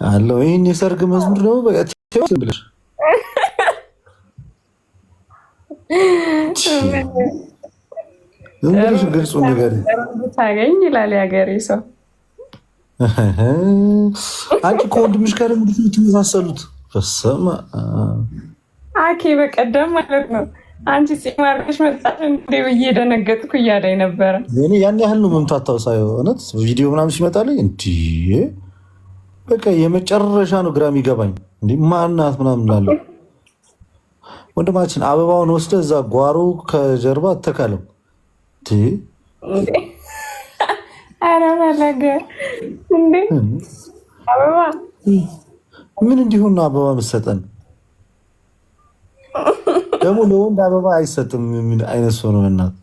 አለው ይሄን የሰርግ መዝሙር ነው በቃ ብለሽ እንግዲህ ግልጹ ነገር ታገኝ ይላል ያገሬ ሰው። አንቺ ከወንድምሽ ጋር እንዴት ነው የምትመሳሰሉት? በስመ አኬ በቀደም ማለት ነው አንቺ ሲማርሽ መጣሽ እንዴ ብዬ ደነገጥኩ እያለኝ ነበረ። እኔ ያን ያህል ነው መምታታው ሳይሆን እውነት ቪዲዮ ምናምን ሲመጣልኝ እንዴ በቃ የመጨረሻ ነው ግራ የሚገባኝ። እንዴ ማናት ምናምን እላለሁ። ወንድማችን አበባውን ወስደህ እዛ ጓሮ ከጀርባ አተካለው። ኧረ በለገ እንዴ አበባ ምን እንዲሁን ነው አበባ የምትሰጠን? ደግሞ ለወንድ አበባ አይሰጥም። ምን አይነት ሰው ነው እናት?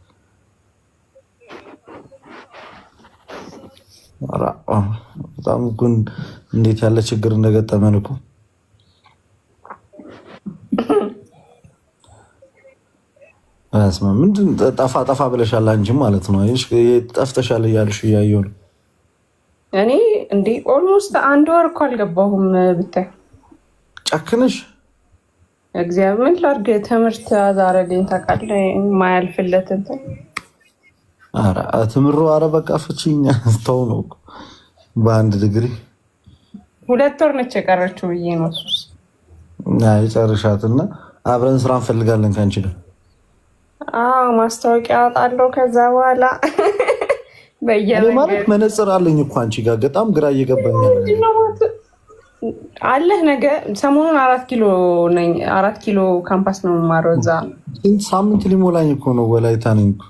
በጣም ግን እንዴት ያለ ችግር እንደገጠመን እኮ አስማ ምንድን ጠፋ ብለሻል አንቺም ማለት ነው። አይሽ ጠፍተሻል እያልሽ እያየሁ ነው። እኔ እንዴ ኦልሞስት አንድ ወር እኮ አልገባሁም ብታይ። ጨክነሽ እግዚአብሔር ምን ላድርግ? ትምህርት አዛረገኝ ታውቃለህ። የማያልፍለት እንትን ትምሮ ኧረ በቃ ፍቺኛ ተው ነው በአንድ ዲግሪ 2 ወር ነች የቀረችው ብዬ ነው። እሱስ ጨርሻትና አብረን ስራ እንፈልጋለን ከአንቺ ጋር። ማስታወቂያ አወጣለሁ ከዛ በኋላ ማለት መነጽር አለኝ እኮ አንቺ ጋር በጣም ግራ እየገባኝ አለህ። ነገ ሰሞኑን 4 ኪሎ ካምፓስ ነው የምማረው እዛ። ሳምንት ሊሞላኝ እኮ ነው። ወላይታ ነኝ እኮ።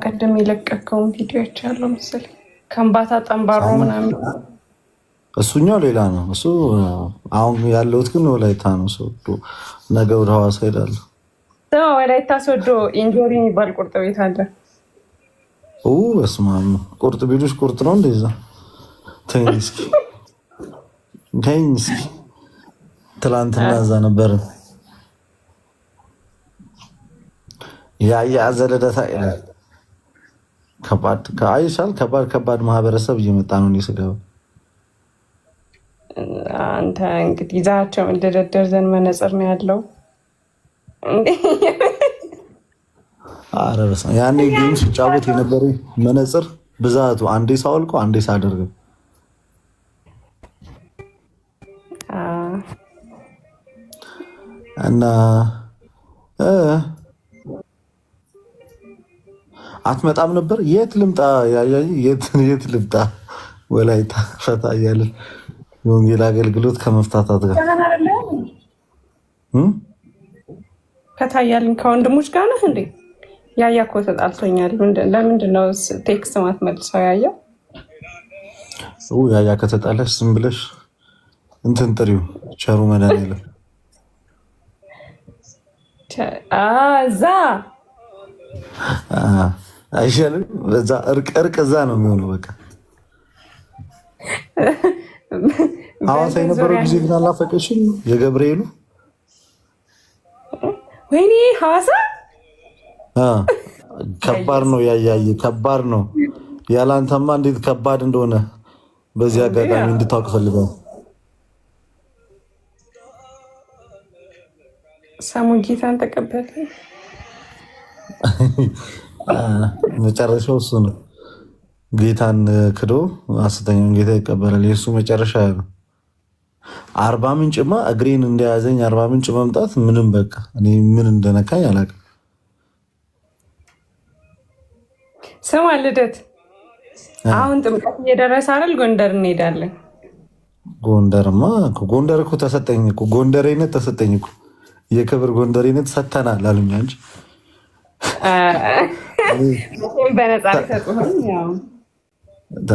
ቀደም የለቀቀውን ቪዲዮች ያለው መሰለኝ ከምባታ ጠንባሮ ምናምን። እሱኛው ሌላ ነው እሱ። አሁን ያለሁት ግን ወላይታ ነው። ሶዶ ነገ ወደ ሐዋሳ ሄዳለሁ። ወላይታ ሶዶ ኢንጆሪ የሚባል ቁርጥ ቤት አለ። በስመ አብ ቁርጥ ቤቶች ቁርጥ ነው እንደዛ። ተይኝ እስኪ ትላንትና እዛ ነበርን። ያ ዘለደታ ከባድ ማህበረሰብ እየመጣ ነው። እኔ ስገባ አንተ እንግዲህ ይዛቸው እንደደደር ዘንድ መነጽር ነው ያለው። ኧረ በስመ አብ ያኔ ጌም ሲጫወት የነበረ መነጽር ብዛቱ አንዴ ሳወልቀው አንዴ ሳደርገው እና አትመጣም ነበር። የት ልምጣ ወላይታ ፈታ እያለን የወንጌል አገልግሎት ከመፍታታት ጋር ከታያልን ከወንድሞች ጋር ነህ እንዴ? ያያ እኮ ተጣልቶኛል። ለምንድን ነው ቴክስት ማትመልሰው? ያያ ከተጣላሽ ዝም ብለሽ እንትን ጥሪው ቸሩ መድኃኒዓለም እዛ አይሻልም? በዛ እርቅ እዛ ነው የሚሆነው። በቃ ሐዋሳ የነበረው ጊዜ ግን አላፈቀሽም? የገብርኤሉ ወይኔ ሐዋሳ ከባድ ነው። ያያየ ከባድ ነው። ያላንተማ እንዴት ከባድ እንደሆነ በዚህ አጋጣሚ እንድታውቅ ፈልገው። ሳሙን ጌታን ተቀበለ። መጨረሻው እሱ ነው። ጌታን ክዶ ሐሰተኛውን ጌታ ይቀበላል። የእሱ መጨረሻ ነው። 40 ምንጭማ እግሬን እንደያዘኝ 40 ምንጭ መምጣት ምንም በቃ እኔ ምን እንደነካኝ አላውቅም። ስማ ልደት፣ አሁን ጥምቀት እየደረሰ አይደል? ጎንደር እንሄዳለን። ጎንደር እኮ ተሰጠኝ እኮ ጎንደሬነት ተሰጠኝ እኮ የክብር ጎንደሬነት ሰተናል አሉኝ እንጂ በነፃ ተሰጥቶኝ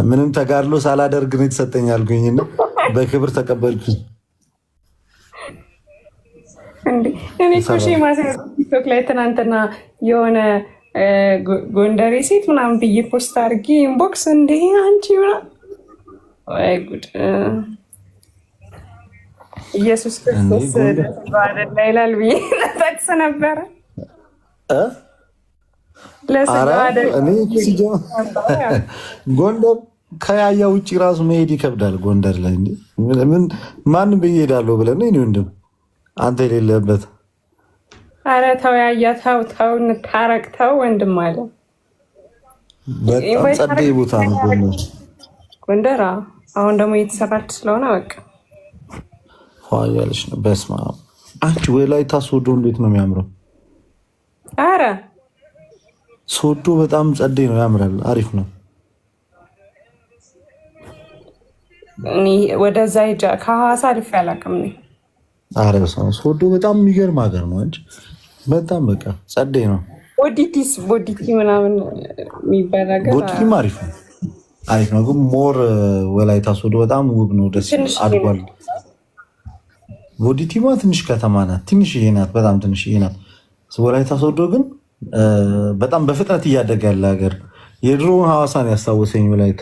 ምንም ተጋድሎ ሳላደርግ ነው የተሰጠኝ አልኩኝና በክብር ተቀበልኩኝ። እኔ እኮ ቲክቶክ ላይ ትናንትና የሆነ ጎንደሬ ሴት ምናምን ብዬ ፖስት አድርጌ ኢንቦክስ እንደ አንቺ ወይ ጉድ! ኢየሱስ ክርስቶስ ባደላ ይላል ብዬ ለጠቅስ ነበረ። ጎንደር ከያያ ውጭ ራሱ መሄድ ይከብዳል። ጎንደር ላይ ምን ማንም ብዬ እሄዳለሁ ብለህ ነው? እኔ ወንድም አንተ የሌለበት። ኧረ ተው ያያ ተው ተው፣ እንታረቅ ተው ወንድም አለ። በጣም ጸደይ ቦታ ነው ጎንደር። ጎንደር አሁን ደግሞ እየተሰራች ስለሆነ በቃ ያለች ነው። በስመ አብ አንቺ ወላይታ ሶዶ እንዴት ነው የሚያምረው! ኧረ ሶዶ በጣም ጸደይ ነው፣ ያምራል፣ አሪፍ ነው። እኔ ወደዛ ሂጅ ከሐዋሳ አልፌ አላውቅም። ኧረ ሶዶ በጣም የሚገርም ሀገር ነው እንጂ በጣም በቃ ጸደይ ነው። ቦዲቲስ ቦዲቲ ምናምን የሚባል ነገር ቦዲቲም አሪፍ ነው፣ አሪፍ ነው። ግን ሞር ወላይታ ሶዶ በጣም ውብ ነው፣ ደስ አድጓል። ቦዲቲማ ትንሽ ከተማ ናት፣ ትንሽዬ ናት፣ በጣም ትንሽዬ ናት። ወላይታ ሶዶ ግን በጣም በፍጥነት እያደገ ያለ ሀገር። የድሮውን ሐዋሳን ያስታወሰኝ ወላይታ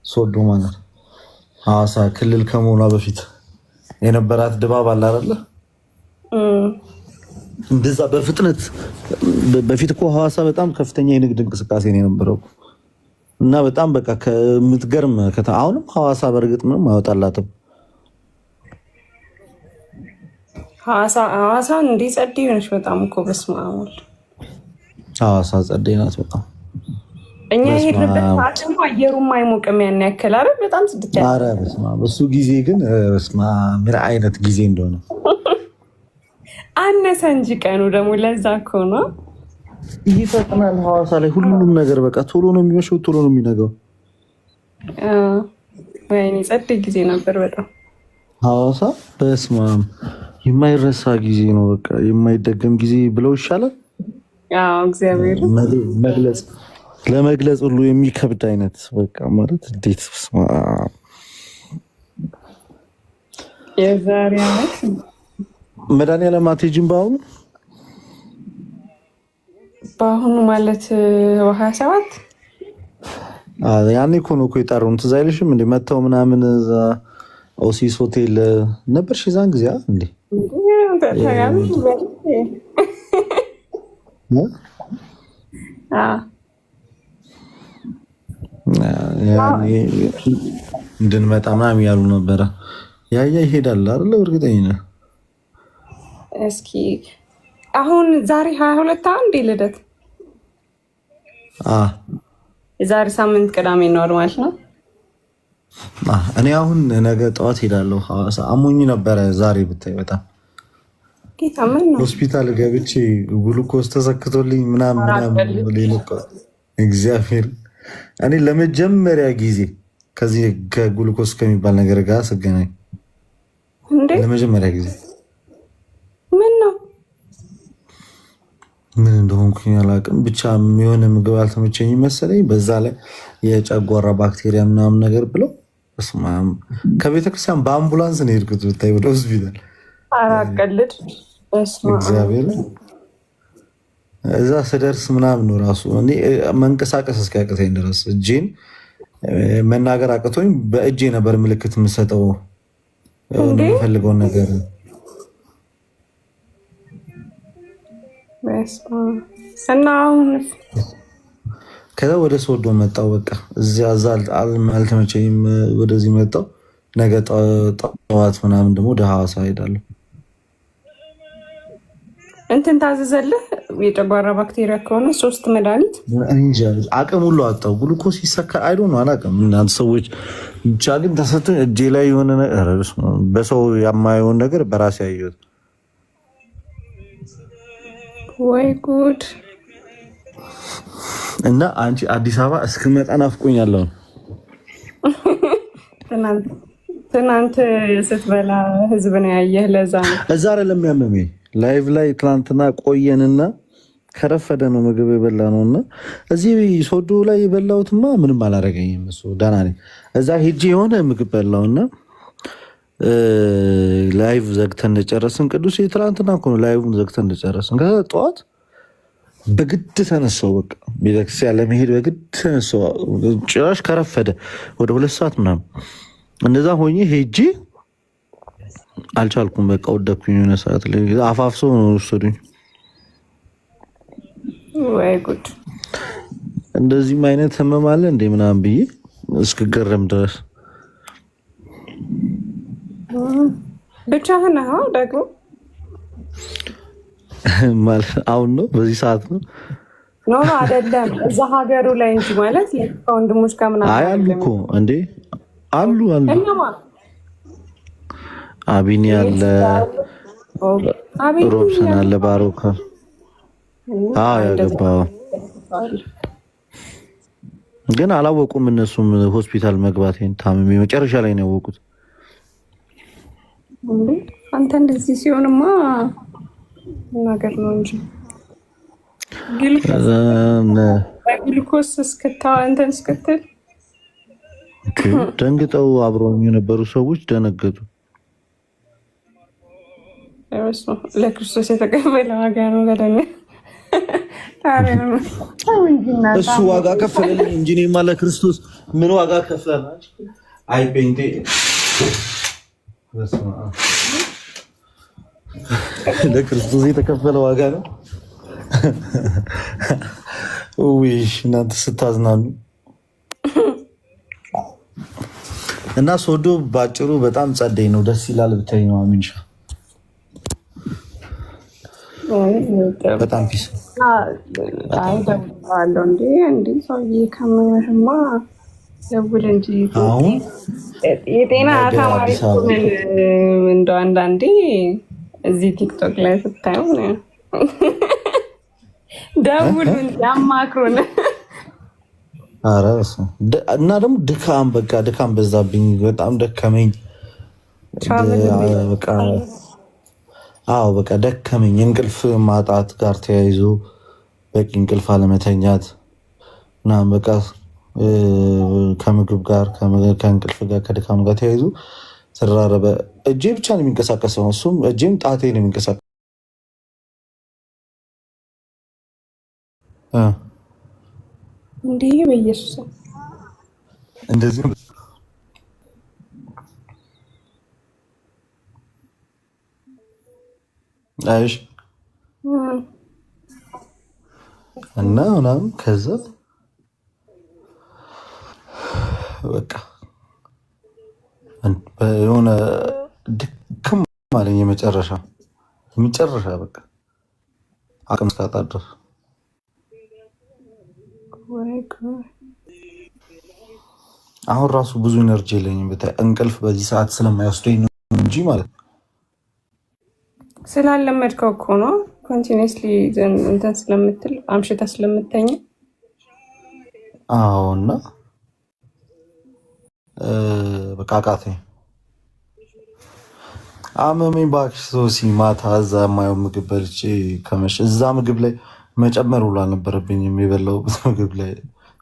ሶዶ ማለት ሐዋሳ ክልል ከመሆኗ በፊት የነበራት ድባብ አለ አይደለ? እንደዛ በፍጥነት በፊት እኮ ሐዋሳ በጣም ከፍተኛ የንግድ እንቅስቃሴ ነው የነበረው እና በጣም በቃ ከምትገርም ከተማ። አሁንም ሐዋሳ በእርግጥ ምንም አያወጣላትም። ሐዋሳን እንዲህ ጸደይ ሆነች በጣም እኮ በስመ አብ ወልድ። ሐዋሳ ጸደይ ናት በጣም። እኛ የሄድንበት ሰዓት ደግሞ አየሩም አይሞቅም ያን ያክል አይደል? በጣም ጽድት ያለ። ኧረ በስመ አብ እሱ ጊዜ ግን በስመ አብ ምን አይነት ጊዜ እንደሆነ አነሰ እንጂ ቀኑ ደግሞ ለዛ እኮ ነው። ይፈጥናል ሐዋሳ ላይ ሁሉም ነገር በቃ ቶሎ ነው የሚመሸው፣ ቶሎ ነው የሚነጋው። ወይኔ ጸደይ ጊዜ ነበር በጣም ሐዋሳ። በስመ አብ የማይረሳ ጊዜ ነው፣ በቃ የማይደገም ጊዜ ብለው ይሻላል። አዎ እግዚአብሔር ለመግለጽ ሁሉ የሚከብድ አይነት በቃ ማለት እንዴት የዛሬ ዓመት መድኃኒዓለም አትሄጂም? በአሁኑ ማለት 27 ያኔ እኮ ነው እኮ የጠሩን። ትዝ አይልሽም እንዴ? መተው ምናምን ኦሲስ ሆቴል ነበርሽ የዛን ጊዜ እንዴ? እንድንመጣ ምናምን ያሉ ነበረ። ያያ ይሄዳል አይደለ? እርግጠኛ ነህ? እስኪ አሁን ዛሬ 22 አንዴ ልደት የዛሬ ሳምንት ቅዳሜ ነው ማለት ነው። እኔ አሁን ነገ ጠዋት ሄዳለሁ ሐዋሳ። አሞኝ ነበረ ዛሬ ብታይ በጣም ሆስፒታል ገብቼ ግሉኮስ ተሰክቶልኝ ምናምን እግዚአብሔር እኔ ለመጀመሪያ ጊዜ ከዚህ ከግሉኮስ ከሚባል ነገር ጋር ስገናኝ ለመጀመሪያ ጊዜ ምን እንደሆንኩኝ አላውቅም። ብቻ የሆነ ምግብ አልተመቸኝ መሰለኝ። በዛ ላይ የጨጓራ ባክቴሪያ ምናምን ነገር ብለው ከቤተክርስቲያን በአምቡላንስ ነው የሄድኩት ብታይ ወደ ሆስፒታል። አራቀልድ እግዚአብሔር እዛ ስደርስ ምናምን ነው ራሱ እኔ መንቀሳቀስ እስኪያቅተኝ ድረስ እጄን መናገር አቅቶኝ በእጄ ነበር ምልክት የምሰጠው የምፈልገውን ነገር። እና አሁን ከዛ ወደ ሶዶ መጣሁ። በቃ እዚያ አልተመቸኝም፣ ወደዚህ መጣሁ። ነገ ጠዋት ምናምን ደግሞ ወደ ሐዋሳ ሄዳለሁ። እንትን ታዘዘልህ የጨጓራ ባክቴሪያ ከሆነ 3 መድኃኒት አቅም ሁሉ አጣው። ግሉኮስ ይሰካል አይዶ ነው አላውቅም። እናንተ ሰዎች ብቻ ግን ተሰጥቶኝ እጄ ላይ የሆነ ነገር በሰው የማይሆን ነገር በራሴ ያየሁት። ወይ ጉድ! እና አንቺ አዲስ አበባ እስክመጣ ናፍቆኛለሁ። ትናንት ስትበላ ህዝብ ነው ያየህ። ለዛ ነው እዛ አይደለም ያመመኝ። ላይቭ ላይ ትናንትና ቆየንና ከረፈደ ነው ምግብ የበላ ነው እና እዚህ ሶዶ ላይ የበላሁትማ ምንም አላደረገኝም። እሱ ደህና ነኝ። እዛ ሄጄ የሆነ ምግብ በላውና ላይቭ ዘግተን እንደጨረስን ቅዱስ ትናንትና እኮ ነው ላይቭን ዘግተን እንደጨረስን ከዛ ጠዋት በግድ ተነሳው። በቃ ቤተክርስቲያን ለመሄድ በግድ ተነሳው። ጭራሽ ከረፈደ ወደ 2 ሰዓት ምናምን እንደዛ ሆኜ ሄጄ አልቻልኩም። በቃ ወደኩኝ። የሆነ ሰዓት ላይ አፋፍሶ ነው ወሰዱኝ። ወይ ጉድ! እንደዚህም አይነት ህመም አለ እንደ ምናምን ብዬ እስክገረም ድረስ ብቻህን ነው ደግሞ ማለት አሁን ነው በዚህ ሰዓት ነው? ኖ አይደለም፣ እዛ ሀገሩ ላይ እንጂ ማለት ከወንድሞች ጋር ምናምን አሉ እኮ እንዴ አሉ አቢኒ አለ፣ ሮብሰን አለ፣ ባሮካ ያገባው ግን አላወቁም። እነሱም ሆስፒታል መግባቴን ታምሜ መጨረሻ ላይ ነው ያወቁት። አንተ እንደዚህ ሲሆንማ ነገር ነው እንጂ ግሉኮስ እንትን እስክትል ደንግጠው አብረውኝ የነበሩ ሰዎች ደነገጡ። ለክርስቶስ የተቀበለ ዋጋ ነው በደነ እሱ ዋጋ ከፈለልኝ እንጂ እኔማ ለክርስቶስ ምን ዋጋ ከፍለና? አይ ፔንቴ ለክርስቶስ የተከፈለ ዋጋ ነው። ውይሽ እናንተ ስታዝናኑ እና ሶዶ ባጭሩ በጣም ጸደይ ነው፣ ደስ ይላል። ብታይ ነው አሚንሻ በጣም ፒስ አለው እንዴ ሰውዬ ከመመሽማ ደውል እንጂ አሁን የጤና ተማሪ እንደ አንዳንዴ እዚህ ቲክቶክ ላይ ስታዩ ደውል ያማክሩን። ኧረ እና ደግሞ ድካም በቃ ድካም በዛብኝ፣ በጣም ደከመኝ። በቃ ደከመኝ። እንቅልፍ ማጣት ጋር ተያይዞ በቂ እንቅልፍ አለመተኛት ምናምን በቃ ከምግብ ጋር ከእንቅልፍ ጋር ከድካም ጋር ተያይዞ ተደራረበ። እጄ ብቻ ነው የሚንቀሳቀሰው፣ እሱም እጄም ጣቴ ነው የሚንቀሳቀሰው። እንዲህ በኢየሱስ እንደዚህ አይሽ እና ምናምን ከዛ በቃ የሆነ ድክም አለኝ። የመጨረሻ በቃ አቅም እስካጣ ድረስ አሁን ራሱ ብዙ ኢነርጂ የለኝም። ብታይ እንቅልፍ በዚህ ሰዓት ስለማይወስደኝ ነው እንጂ ማለት ነው። ስላለመድከው እኮ ነው። ኮንቲኒስሊ እንትን ስለምትል አምሽታ ስለምተኛ። አዎ እና በቃ አቃተኝ፣ አመመኝ። እባክሽ ሶሲ ማታ እዛ የማየው ምግብ በልቼ ከመሸ እዛ ምግብ ላይ መጨመር ሁሉ አልነበረብኝም። የበላሁበት ምግብ ላይ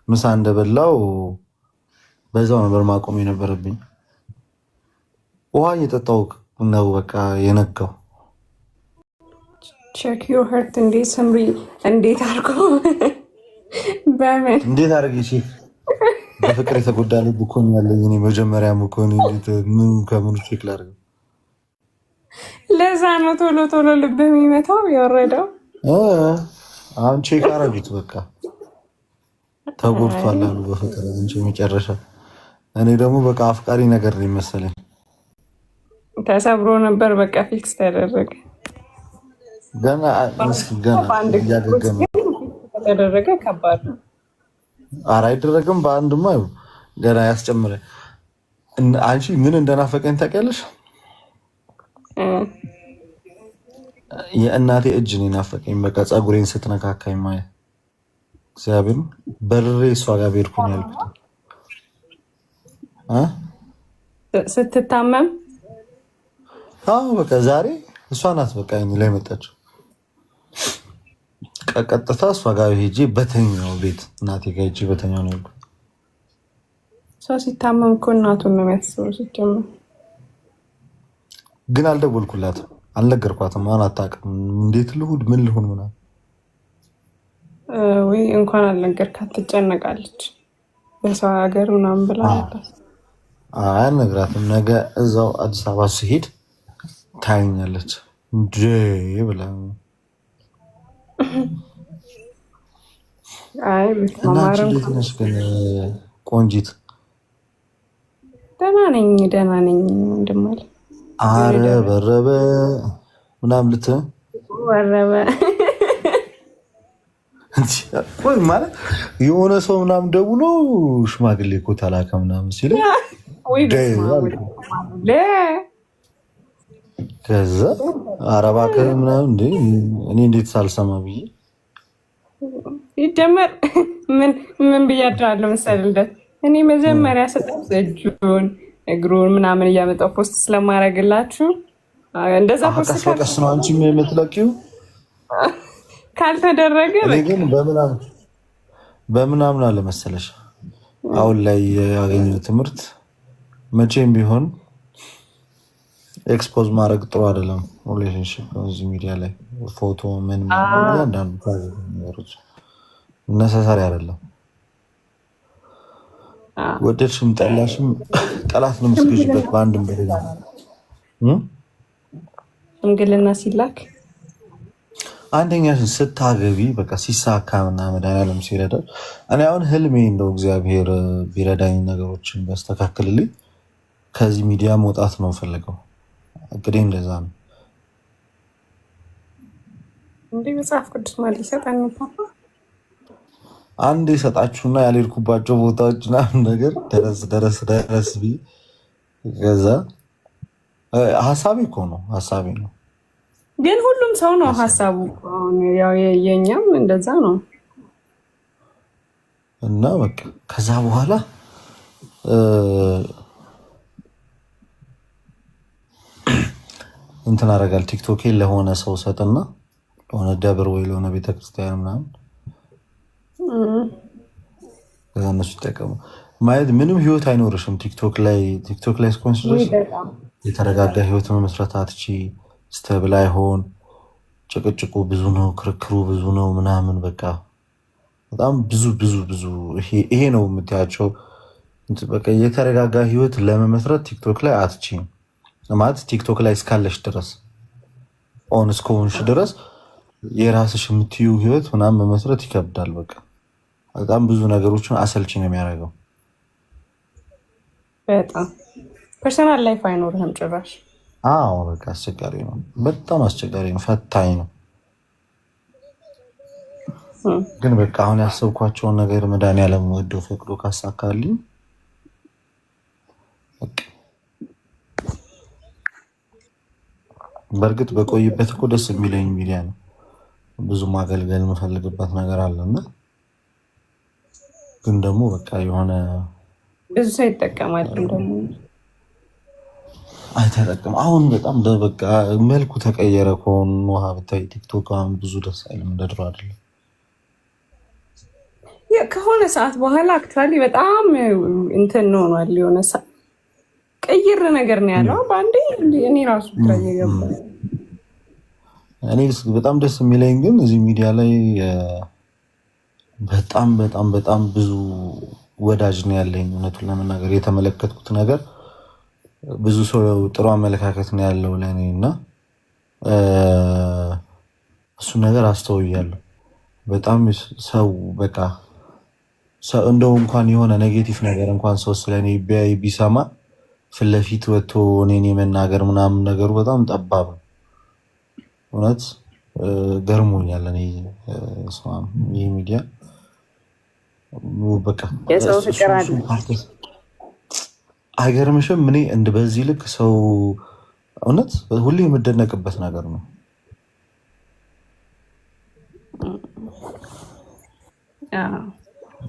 ምሳ እንደበላው በዛው ነበር ማቆም የነበረብኝ። ውሃ እየጠጣሁ ነው በቃ የነጋው። ቼክ ዩር ሄርት እንዴት ሰምሪ እንዴት አድርጎ በምን እንዴት አድርጌ ቼክ በፍቅር የተጎዳ ልብ እኮ ነው ያለኝ። እኔ መጀመሪያ እኮ ምን ከምኑ ቼክ ላድርገው? ለዛ ነው ቶሎ ቶሎ ልብ የሚመታው የወረደው። አሁን ቼክ አረጉት በቃ ተጎድቷል አሉ በፍቅር እንጂ መጨረሻ። እኔ ደግሞ በቃ አፍቃሪ ነገር ነው መሰለኝ። ተሰብሮ ነበር በቃ ፊክስ ተደረገ። ገና እያደረገ ተደረገ። ከባድ ነው። ኧረ አይደረግም። በአንድማ ገና ያስጨምረ። አንቺ ምን እንደናፈቀኝ ታውቂያለሽ? የእናቴ እጅ ነው ናፈቀኝ። በቃ ፀጉሬን ስትነካካኝ ማየት እግዚአብሔር በርሬ እሷ ጋር ቤድኩኝ ያልኩት ስትታመም በቃ ዛሬ እሷ ናት በቃ ላይ መጣችው። ቀጥታ እሷ ጋር ሄጄ በተኛው ቤት እናቴ ጋር ሄጄ በተኛው ነው ያልኩት። ሰው ሲታመም እኮ እናቱን ነው የሚያስበው። ሲጀምር ግን አልደወልኩላትም፣ አልነገርኳትም። ማን አታውቅም። እንዴት ልሁድ ምን ልሁን ምናምን ወይ እንኳን አልነገርካት ትጨነቃለች። በሰው ሀገር ምናምን ብላ አልነግራትም። ነገ እዛው አዲስ አበባ ስሄድ ታይኛለች እንዴ ብላ አይ ነሽ ግን ቆንጂት ደህና ነኝ ወንድም አለ። አረ በረበ ምናምን ወረበ ወይ ማለት የሆነ ሰው ምናምን ደውሎ ሽማግሌ እኮ ተላከ ምናምን ሲለኝ ከዛ ኧረ እባክህ ምናምን እኔ እንዴት ሳልሰማ ብዬ ይጀመር ምን ብያቸዋለሁ መሰልህ እኔ መጀመሪያ ስጠት እጁን እግሩን ምናምን እያመጣሁ ፖስት ስለማደርግላችሁ እንደዛ ፖስት ቀስ ነው አንቺ የምትለቂው ካልተደረገ ግን በምናምን አለ መሰለሽ አሁን ላይ ያገኘው ትምህርት መቼም ቢሆን ኤክስፖዝ ማድረግ ጥሩ አይደለም። ሪሌሽንሺፕ እዚህ ሚዲያ ላይ ፎቶ ምን እያንዳንዱ ነገሮች ነሰሳሪ አይደለም። ወደድሽም ጠላሽም ጠላት ነው የምትገዥበት በአንድም በሌላ ሽምግልና ሲላክ አንደኛሽን ስታገቢ በቃ ሲሳካ እና መድኃኒዓለም ሲረዳል። እኔ አሁን ህልሜ እንደው እግዚአብሔር ቢረዳኝ ነገሮችን ቢያስተካክልልኝ ከዚህ ሚዲያ መውጣት ነው ፈልገው እንግዲህ እንደዛ ነው። እንዴ መጽሐፍ ቅዱስ ማለት ይሰጣል አንድ የሰጣችሁና ያልሄድኩባቸው ቦታዎች ምናምን ነገር ደረስ ቢ ከዛ ሀሳቤ እኮ ነው ሀሳቤ ነው። ግን ሁሉም ሰው ነው ሀሳቡ። ያው የኛም እንደዛ ነው እና በቃ ከዛ በኋላ እንትን አደርጋል ቲክቶኬን ለሆነ ሰው ሰጥና ለሆነ ደብር ወይ ለሆነ ቤተክርስቲያን ምናምን ከዛ እነሱ ይጠቀሙ። ማለት ምንም ህይወት አይኖርሽም ቲክቶክ ላይ እስከሆንሽ ድረስ የተረጋጋ ህይወት መመስረት አትቺ። ስተብል አይሆን፣ ጭቅጭቁ ብዙ ነው፣ ክርክሩ ብዙ ነው ምናምን በቃ በጣም ብዙ ይሄ ነው የምታያቸው። በቃ የተረጋጋ ህይወት ለመመስረት ቲክቶክ ላይ አትቺ። ማለት ቲክቶክ ላይ እስካለሽ ድረስ ኦን እስከሆንሽ ድረስ የራስሽ የምትዩ ህይወት ምናምን መመስረት ይከብዳል። በቃ በጣም ብዙ ነገሮችን አሰልቺ ነው የሚያደርገው። በጣም ፐርሰናል ላይፍ አይኖርህም ጭራሽ። አዎ በቃ አስቸጋሪ ነው፣ በጣም አስቸጋሪ ነው፣ ፈታኝ ነው። ግን በቃ አሁን ያሰብኳቸውን ነገር መድኃኒዓለም ወዶ ፈቅዶ ካሳካልኝ በእርግጥ በቆይበት እኮ ደስ የሚለኝ ሚዲያ ነው። ብዙ ማገልገል የምፈልግበት ነገር አለና ግን ደግሞ በቃ የሆነ ብዙ ሰው ይጠቀማል ደግሞ አይተጠቅም። አሁን በጣም በቃ መልኩ ተቀየረ። ከሆኑ ውሃ ብታይ ቲክቶክ አሁን ብዙ ደስ አይልም፣ እንደ ድሮ አይደለም። ከሆነ ሰዓት በኋላ አክቹዋሊ በጣም እንትን ሆኗል። የሆነ ቀይር ነገር ነው ያለው በአንዴ። እኔ ራሱ ግራ እየገባ እኔ በጣም ደስ የሚለኝ ግን እዚህ ሚዲያ ላይ በጣም ብዙ ወዳጅ ነው ያለኝ። እውነቱን ለመናገር የተመለከትኩት ነገር ብዙ ሰው ጥሩ አመለካከት ነው ያለው ለእኔ እና እሱ ነገር አስተውያለሁ። በጣም ሰው በቃ እንደው እንኳን የሆነ ኔጌቲቭ ነገር እንኳን ሰው ስለኔ ቢያይ ቢሰማ ፊት ለፊት ወጥቶ እኔን የመናገር ምናምን ነገሩ በጣም ጠባብ ነው። እውነት ገርሞኛል። እኔ ይህ ሚዲያ በቃ የሰው ፍቅር አለ። አይገርምሽም? እኔ እንደ በዚህ ልክ ሰው እውነት ሁሌ የምደነቅበት ነገር ነው።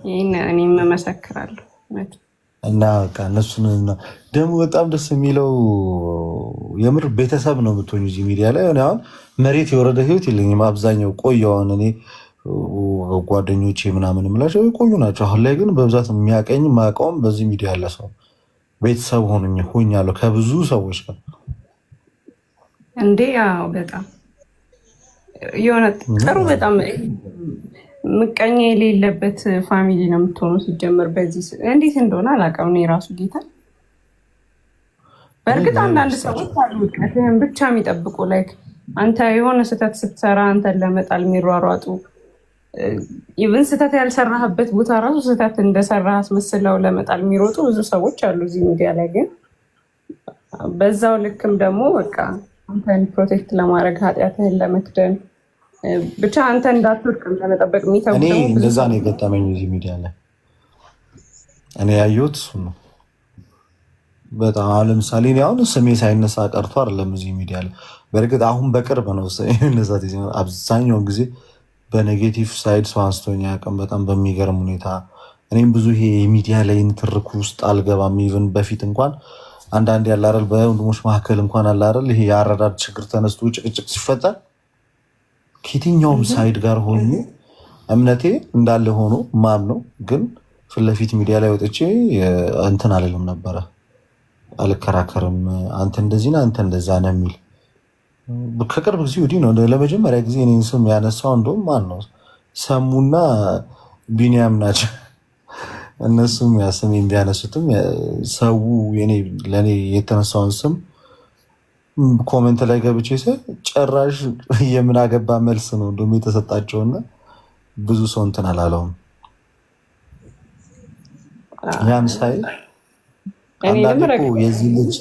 ይህን እኔም እመሰክራለሁ። እና በቃ እነሱን ደግሞ በጣም ደስ የሚለው የምር ቤተሰብ ነው የምትሆኙ እዚህ ሚዲያ ላይ። አሁን መሬት የወረደ ህይወት የለኝም። አብዛኛው ቆየውን እኔ ጓደኞቼ ምናምን የምላቸው የቆዩ ናቸው። አሁን ላይ ግን በብዛት የሚያቀኝ ማቀውም በዚህ ሚዲያ ያለ ሰው ቤተሰብ ሆኛለሁ ከብዙ ሰዎች ጋር እንዴ። ያው በጣም የሆነ ጥሩ በጣም ምቀኛ የሌለበት ፋሚሊ ነው የምትሆነው። ሲጀመር በዚህ እንዴት እንደሆነ አላውቅም እኔ ራሱ ጌታ። በእርግጥ አንዳንድ ሰዎች አሉ ውድቀትህን ብቻ የሚጠብቁ ላይክ አንተ የሆነ ስህተት ስትሰራ አንተን ለመጣል የሚሯሯጡ ኢቭን ስህተት ያልሰራህበት ቦታ ራሱ ስህተት እንደሰራ አስመስለው ለመጣል የሚሮጡ ብዙ ሰዎች አሉ እዚህ ሚዲያ ላይ። ግን በዛው ልክም ደግሞ በቃ አንተን ፕሮቴክት ለማድረግ ኃጢአትህን ለመክደን ብቻ አንተ እንዳትወድቅ ለመጠበቅ የሚተጉ እኔ እንደዛ ነው የገጠመኝ እዚህ ሚዲያ ላይ እኔ ያየሁት እሱ ነው። በጣም ለምሳሌ እኔ አሁን ስሜ ሳይነሳ ቀርቶ አይደለም እዚህ ሚዲያ ላይ። በእርግጥ አሁን በቅርብ ነው ነሳት። አብዛኛውን ጊዜ በኔጌቲቭ ሳይድ ሰው አንስቶኝ አያውቅም። በጣም በሚገርም ሁኔታ እኔም ብዙ ይሄ የሚዲያ ላይ ንትርክ ውስጥ አልገባም። ኢቭን በፊት እንኳን አንዳንድ ያለ አይደል በወንድሞች መካከል እንኳን አለ አይደል ይሄ የአረዳድ ችግር ተነስቶ ጭቅጭቅ ሲፈጠር ከየትኛውም ሳይድ ጋር ሆኜ እምነቴ እንዳለ ሆኖ ማም ነው። ግን ፊት ለፊት ሚዲያ ላይ ወጥቼ እንትን አልልም ነበረ፣ አልከራከርም። አንተ እንደዚህ ነህ፣ አንተ እንደዛ ነህ የሚል ከቅርብ ጊዜ ወዲህ ነው ለመጀመሪያ ጊዜ እኔን ስም ያነሳው። እንደውም ማን ነው ሰሙና ቢኒያም ናቸው። እነሱም ስሜን ቢያነሱትም ሰው ለእኔ የተነሳውን ስም ኮሜንት ላይ ገብቼ ጭራሽ የምን አገባ መልስ ነው እንደውም የተሰጣቸውና ብዙ ሰው እንትን አላለውም። ያን ሳይ አንዳንድ እኮ የዚህ ልጅ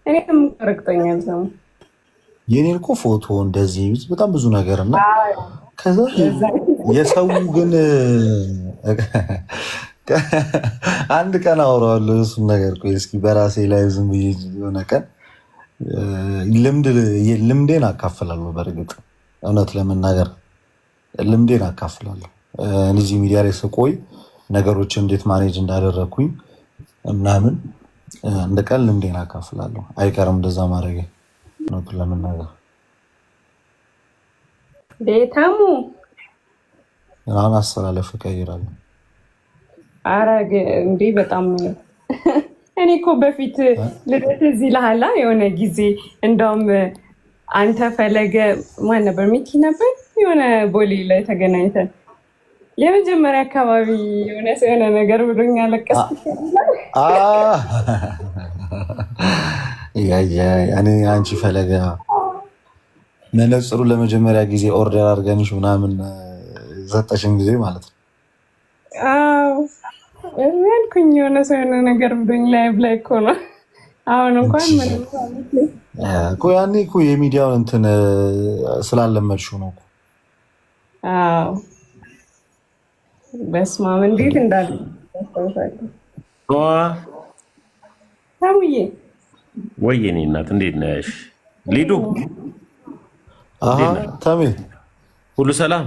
እኔም ረግጦኛል ሰው የኔን እኮ ፎቶ እንደዚህ በጣም ብዙ ነገር እና ከዛ የሰው ግን አንድ ቀን አወራዋለሁ እሱን ነገር። ቆይ እስኪ በራሴ ላይ ዝም ብዬ የሆነ ቀን ልምዴን አካፍላለሁ። በእርግጥ እውነት ለመናገር ልምዴን አካፍላለሁ። እዚህ ሚዲያ ላይ ስቆይ ነገሮች እንዴት ማኔጅ እንዳደረግኩኝ ምናምን እንደ ቀን ልምዴን አካፍላለሁ። አይቀርም እንደዛ ማድረግ እውነቱን ለመናገር ቤታሙ አሁን አስተላለፍ እቀይራለሁ። ኧረ እንዴ በጣም እኔ እኮ በፊት ልደት እዚህ ይልሃላ የሆነ ጊዜ እንደውም አንተ ፈለገ ማን ነበር ሚኪ ነበር የሆነ ቦሌ ላይ ተገናኝተን የመጀመሪያ አካባቢ የሆነ ነገር ብሎኝ አለቀስኩ። አንቺ ፈለገ መነጽሩ ለመጀመሪያ ጊዜ ኦርደር አድርገንሽ ምናምን ዘጠሽን ጊዜ ማለት ነው። ያልኩኝ የሆነ ነገር ብሎኝ ላይ እኮ ነው። አሁን እንኳን ያኔ እኮ የሚዲያውን እንትን ስላለመድሽው ነው። በስመ አብ እንዴት እንዳለ ታሙዬ ወይኔ እናት እንዴት ነሽ? ሊዱ ታሜ ሁሉ ሰላም?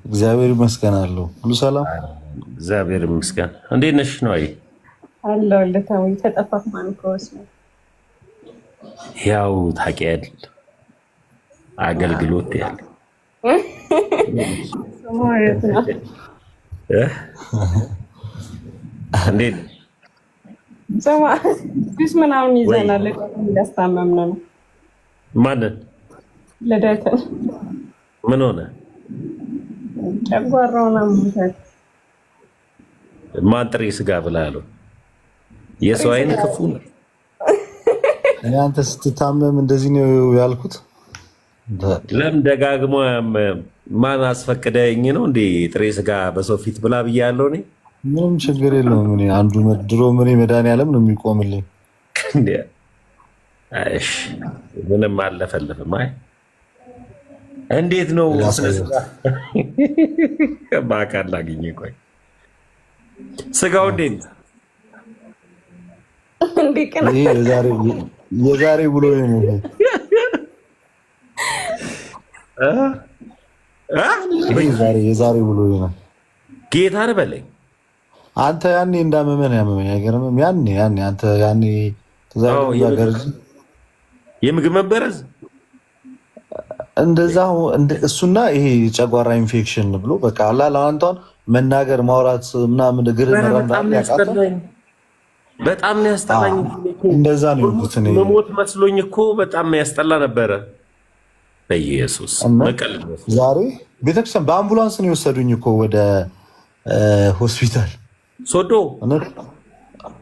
እግዚአብሔር ይመስገን አለው። ሁሉ ሰላም እግዚአብሔር ይመስገን። እንዴት ነሽ? ነው አይ አለሁልህ ታሙዬ። ተጠፋፋን እኮ ያው ታውቂያለሽ አገልግሎት ያለ እንዴት ጁስ ምናምን ይዘናል። እያስታመምን ነው። ማንን? ልደትን። ምን ሆነ? ጨጓራውን አሞታል። ማን ጥሬ ስጋ ብላ አለው? የሰው አይን ክፉ ነው። እኔ አንተ ስትታመም እንደዚህ ነው ያልኩት። ለምን ደጋግሞ ማን አስፈቅደኝ ነው እንዴ? ጥሬ ስጋ በሰው ፊት ብላ ብያለሁ እኔ። ምንም ችግር የለውም። እኔ አንዱ ድሮ ምን መድኃኒዓለም ነው የሚቆምልኝ። እሺ ምንም አለፈልፍም። አይ እንዴት ነው በአካል ላግኝ? ቆይ ስጋው እንዴት የዛሬ ብሎ ነው የዛሬ ብሎ ነው ጌታን በለኝ። አንተ ያኔ እንዳመመን ያመመኝ አይገርምም? ያኔ አንተ ያኔ የምግብ መበረዝ እንደዛው እሱና ይሄ ጨጓራ ኢንፌክሽን ብሎ በቃ አላላ አንተን መናገር ማውራት ምናምን እግር በጣም ያስጠላኝ። እንደዛ ነው ይሉት እኔ መሞት መስሎኝ እኮ በጣም ያስጠላ ነበረ። በኢየሱስ መቀል ዛሬ ቤተክርስቲያን በአምቡላንስ ነው የወሰዱኝ እኮ ወደ ሆስፒታል ሶዶ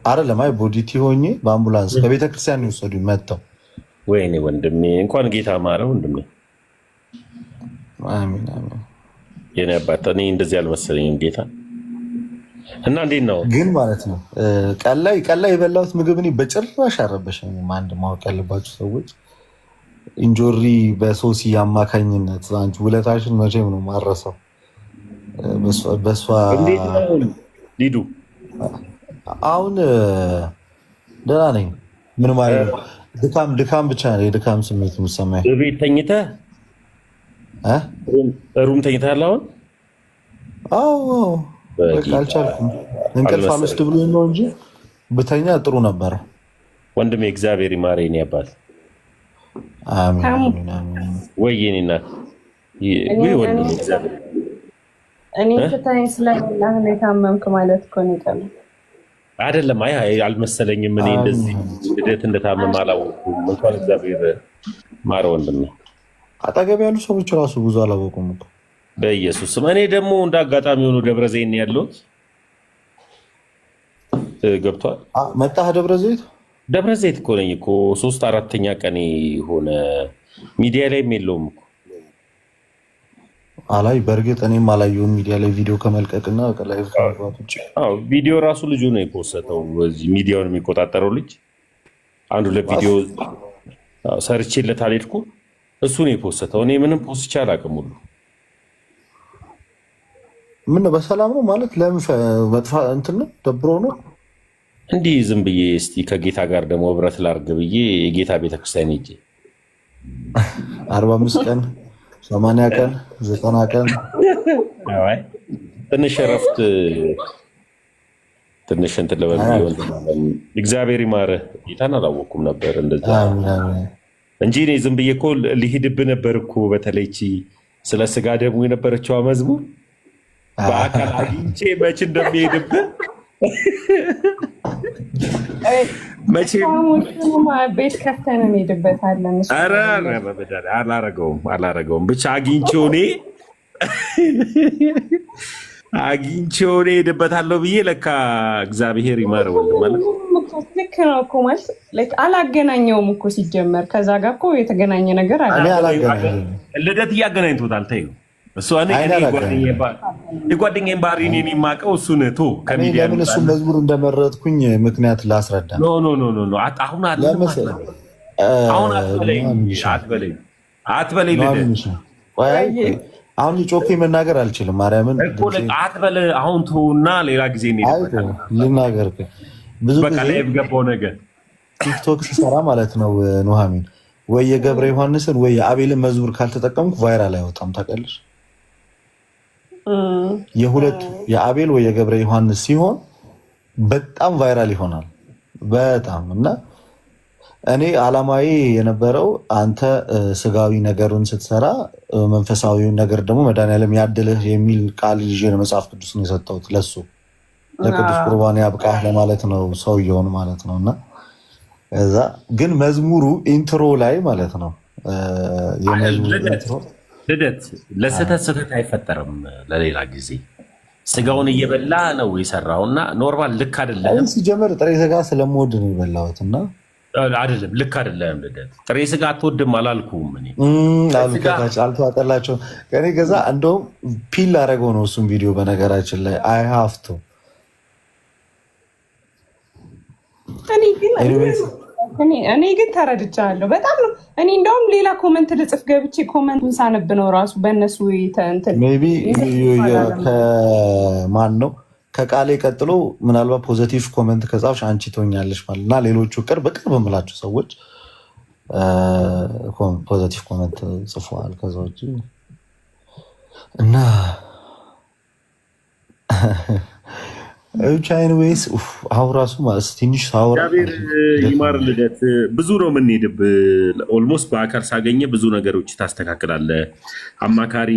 አይደለም። አይ ቦዲቲ ሆኜ በአምቡላንስ ከቤተክርስቲያን ነው የወሰዱኝ መጥተው። ወይኔ ወንድሜ እንኳን ጌታ ማረ ወንድሜ። አሜን አሜን። የኔ አባት እኔ እንደዚህ አልመሰለኝም ጌታ። እና እንዴት ነው ግን ማለት ነው ቀን ላይ የበላሁት ምግብ እኔ በጭራሽ አልረበሸኝም። አንድ ማወቅ ያለባቸው ሰዎች እንጆሪ በሶሲ አማካኝነት አንቺ ውለታሽን መቼም ነው ማረሰው። በሷ እንዴት ነው ሊዱ? አሁን ደህና ነኝ። ምን ማለት ነው ድካም ብቻ ነው የድካም ስሜት የሚሰማኝ። ቤት ተኝተህ ሩም ተኝተሃል አሁን? አዎ በቃ አልቻልኩም። እንቅልፍ አልወስድ ብሎኝ ነው እንጂ ብተኛ ጥሩ ነበረ። ወንድሜ እግዚአብሔር ይማረኝ የኔ አባት። አሜን። ወይ የኔ እናት ወይ ወንድሜ እግዚአብሔር እኔ ፍታኝ ስለላህ ነው የታመምክ ማለት እኮ ነው የጠመው አይደለም። አይ አልመሰለኝም። እኔ እንደዚህ ልደት እንደታመም አላወኩም። እንኳን እግዚአብሔር ማረ ወንድሜ። አጠገብ ያሉ ሰዎች ራሱ ብዙ አላወቁም እኮ በኢየሱስ ስም። እኔ ደግሞ እንደ አጋጣሚ ሆኖ ደብረ ዘይት ያለሁት ገብቷል። መጣህ ደብረ ዘይት? ደብረ ዘይት እኮ ነኝ እኮ 3-4ኛ ቀኔ ሆነ። ሚዲያ ላይም የለውም እኮ አላይ። በእርግጥ እኔም አላየሁም ሚዲያ ላይ ቪዲዮ ከመልቀቅና ላይቭ ከመግባት ውጭ። ቪዲዮ ራሱ ልጁ ነው የፖስተው። በዚህ ሚዲያውን የሚቆጣጠረው ልጅ አንዱ ለቪዲዮ ሰርቼለት አልሄድኩም። እሱ ነው የፖስተው። እኔ ምንም ፖስቼ አላውቅም። ሁሉ ምን ነው በሰላም ነው ማለት ለምን መጥፋ እንትን ነው ደብሮ ነው እንዲህ ዝም ብዬ እስቲ ከጌታ ጋር ደግሞ ህብረት ላድርግ ብዬ የጌታ ቤተክርስቲያን ሄጄ 45 ቀን 80 ቀን 90 ቀን ትንሽ እረፍት ትንሽ እንትን ለበል እግዚአብሔር ይማረህ። ጌታን አላወኩም ነበር እንደዛ እንጂ እኔ ዝም ብዬ እኮ ሊሄድብህ ነበር እኮ። በተለይ ስለ ስጋ ደግሞ የነበረችው መዝሙር በአካል አግኝቼ መች እንደሚሄድብህ ቤት ከፍተን እንሄድበታለን። አላረገውም ብቻ አግኝቼው እኔ ሄድበታለሁ ብዬ ለካ እግዚአብሔር ይማረው ማለት ልክ ነው እኮ ማለት አላገናኘውም እኮ ሲጀመር ከዛ ጋር እኮ የተገናኘ ነገር አለ። ልደት እያገናኝቶታል። ተይው እሱ የጓደኛዬን ባህሪ እኔን የማውቀው እሱን ቶ ከሚዲያ ለምን እሱ መዝሙር እንደመረጥኩኝ ምክንያት ላስረዳ። አትበለኝ አሁን ጮኬ መናገር አልችልም። ማርያምን አትበል አሁን ተውና ሌላ ጊዜ ልናገር። ብዙ ጊዜ ገባው ነገር ቲክቶክ ሲሰራ ማለት ነው ኑሐሚን ወይ የገብረ ዮሐንስን ወይ የአቤልን መዝሙር ካልተጠቀምኩ ቫይራል አይወጣም ታውቃለሽ። የሁለቱ የአቤል ወይ የገብረ ዮሐንስ ሲሆን በጣም ቫይራል ይሆናል በጣም። እና እኔ አላማዬ የነበረው አንተ ስጋዊ ነገሩን ስትሰራ መንፈሳዊውን ነገር ደግሞ መድኃኒዓለም ያድልህ የሚል ቃል ይዤ ነው መጽሐፍ ቅዱስን የሰጠሁት ለሱ ለቅዱስ ቁርባን ያብቃህ ለማለት ነው ሰውየውን ማለት ነው። እና እዛ ግን መዝሙሩ ኢንትሮ ላይ ማለት ነው ልደት ለስህተት አይፈጠርም። ለሌላ ጊዜ ስጋውን እየበላ ነው የሰራውና ኖርማል ልክ አይደለም። ሲጀመር ጥሬ ስጋ ስለምወድ ነው የበላሁት እና አይደለም ልክ አይደለም። ልደት ጥሬ ስጋ አትወድም አላልኩም እኔ አልተዋጠላቸው ከኔ ገዛ እንደውም ፒል አደረገው ነው እሱም ቪዲዮ በነገራችን ላይ አይ ሀፍቶ እኔ ግን ተረድቻለሁ በጣም ነው። እኔ እንደውም ሌላ ኮመንት ልጽፍ ገብቼ ኮመንቱን ሳነብ ነው ራሱ በእነሱ ከማን ነው ከቃሌ ቀጥሎ ምናልባት ፖዘቲቭ ኮመንት ከጻፍሽ አንቺ ትሆኛለሽ ማለት እና ሌሎቹ ቅርብ የምላቸው ሰዎች ፖዘቲቭ ኮመንት ጽፈዋል። ከዛ ውጭ እና ቻይን ወይስ አሁን ራሱ ማለት ትንሽ ሳወራ እግዚአብሔር ይማር ልደት ብዙ ነው የምንሄድብህ። ኦልሞስት በአካል ሳገኘ ብዙ ነገሮች ታስተካክላለህ። አማካሪ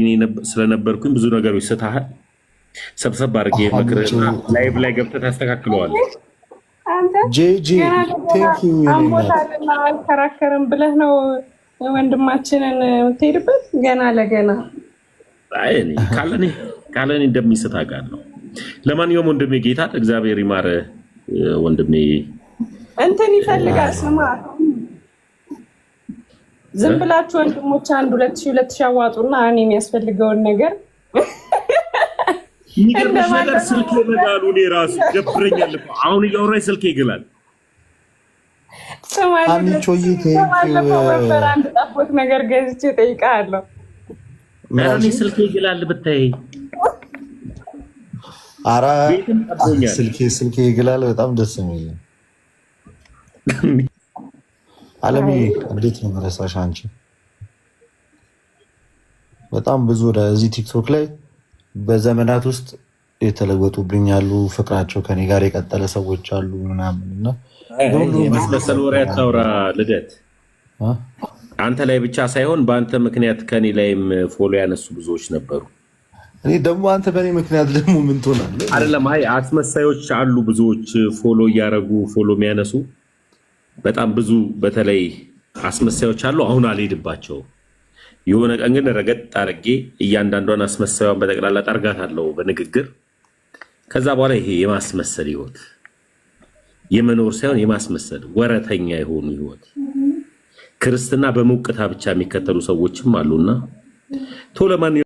ስለነበርኩኝ ብዙ ነገሮች ስተሃል ሰብሰብ አድርጌ መክርህና ላይቭ ላይ ገብተህ ታስተካክለዋለህ። አልከራከርም ብለህ ነው ወንድማችንን የምትሄድበት ገና ለገና ካለኔ እንደሚስት አውቃለሁ። ለማንኛውም ወንድሜ ጌታ እግዚአብሔር ይማረ ወንድሜ እንትን ይፈልጋል። ስማ ዝም ብላችሁ ወንድሞች 1,000 አዋጡና እኔ የሚያስፈልገውን ነገር የሚገርምሽ ነገር ስልኬ መጋሉ እኔ ራሱ ደብረኛል። አሁን እያወራኝ ስልኬ ይግላል። አንቾዬ አንድ ጣፎት ነገር ገዝቼ እጠይቅሃለሁ። እኔ ስልኬ ይግላል ብታይ። ኧረ ስልኬ ይግላል። በጣም ደስ የሚል አለሜ እንዴት ነው መረሳሽ? አንቺ በጣም ብዙ እዚህ ቲክቶክ ላይ በዘመናት ውስጥ የተለወጡብኝ ያሉ ፍቅራቸው ከኔ ጋር የቀጠለ ሰዎች አሉ ምናምን እና መስመሰል ወሬ አታውራ ልደት። አንተ ላይ ብቻ ሳይሆን በአንተ ምክንያት ከኔ ላይም ፎሎ ያነሱ ብዙዎች ነበሩ። እኔ ደግሞ አንተ በእኔ ምክንያት ደግሞ ምን ትሆናለህ? አይደለም አይ አስመሳዮች አሉ ብዙዎች ፎሎ እያረጉ ፎሎ የሚያነሱ በጣም ብዙ በተለይ አስመሳዮች አሉ። አሁን አልሄድባቸው የሆነ ቀን ግን ረገጥ አድርጌ እያንዳንዷን አስመሳዩን በጠቅላላ ጠርጋታለሁ በንግግር። ከዛ በኋላ ይሄ የማስመሰል ህይወት የመኖር ሳይሆን የማስመሰል ወረተኛ የሆኑ ህይወት ክርስትና በሙቅታ ብቻ የሚከተሉ ሰዎችም አሉና ቶሎ ማን